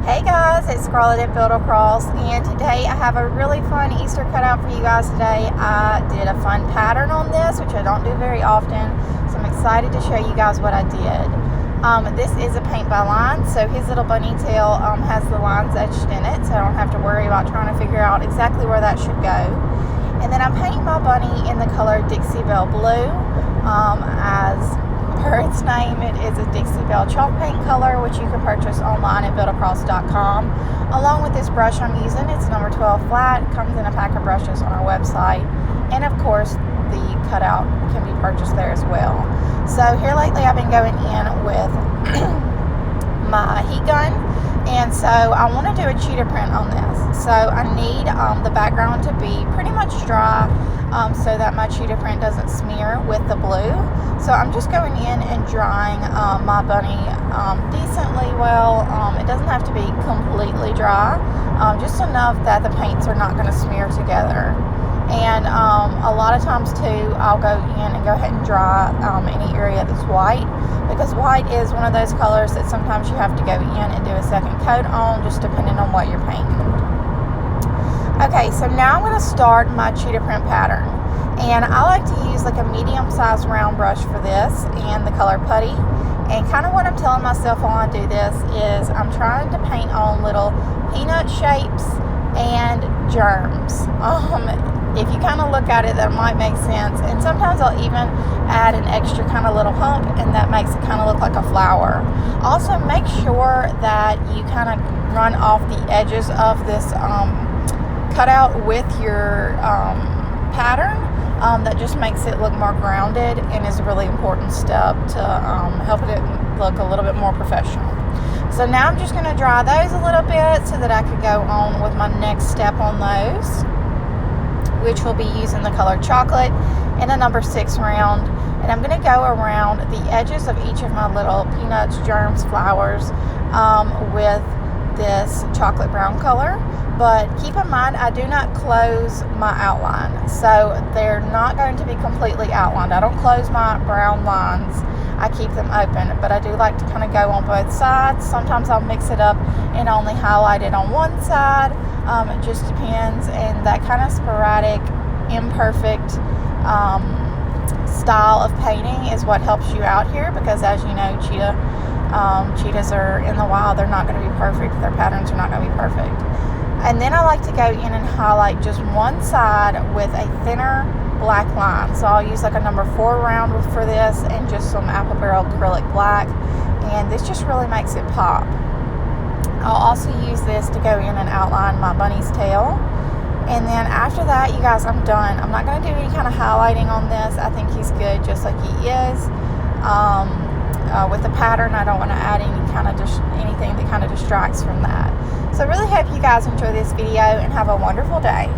Hey guys, it's Scarlett at Build Across, and today I have a really fun Easter cutout for you guys today. I did a fun pattern on this, which I don't do very often, so I'm excited to show you guys what I did. This is a paint by line, so his little bunny tail has the lines etched in it, so I don't have to worry about trying to figure out exactly where that should go. And then I'm painting my bunny in the color Dixie Belle Blue. As per its name, it is a Dixie Belle chalk paint color, which you can purchase online at buildacross.com. Along with this brush I'm using, it's number 12 flat. It comes in a pack of brushes on our website, and of course the cutout can be purchased there as well. So here lately I've been going in with my heat gun, and so I want to do a cheetah print on this. So I need the background to be pretty much dry so that my cheetah print doesn't smear with the blue. So I'm just going in and drying my bunny decently well. It doesn't have to be completely dry, just enough that the paints are not going to smear together. And a lot of times too, I'll go in and go ahead and dry any area that's white, because white is one of those colors that sometimes you have to go in and do a second coat on, just depending on what you're painting. Okay, so now I'm going to start my cheetah print pattern, and I like to use like a medium-sized round brush for this and the color putty. And kind of what I'm telling myself while I do this is I'm trying to paint on little peanut shapes and germs. If you kind of look at it, that might make sense. And sometimes I'll even add an extra kind of little hump, and that makes it kind of look like a flower. Also, make sure that you kind of run off the edges of this cutout with your pattern. That just makes it look more grounded and is a really important step to help it look a little bit more professional. So now I'm just going to dry those a little bit so that I can go on with my next step on those, which will be using the color chocolate in a number 6 round. And I'm going to go around the edges of each of my little peanuts, germs, flowers with this chocolate brown color. But keep in mind, I do not close my outline, so they're not going to be completely outlined. I don't close my brown lines, I keep them open, but I do like to kind of go on both sides. Sometimes I'll mix it up and only highlight it on one side. It just depends, and that kind of sporadic, imperfect style of painting is what helps you out here, because as you know, cheetahs are in the wild. They're not going to be perfect. Their patterns are not going to be perfect. And then I like to go in and highlight just one side with a thinner black line. So I'll use like a number 4 round for this, and just some apple barrel acrylic black, and this just really makes it pop. I'll also use this to go in and outline my bunny's tail. And then after that, you guys, I'm done. I'm not going to do any kind of highlighting on this. I think he's good just like he is. With the pattern, I don't want to add anything that kind of distracts from that. So I really hope you guys enjoy this video and have a wonderful day.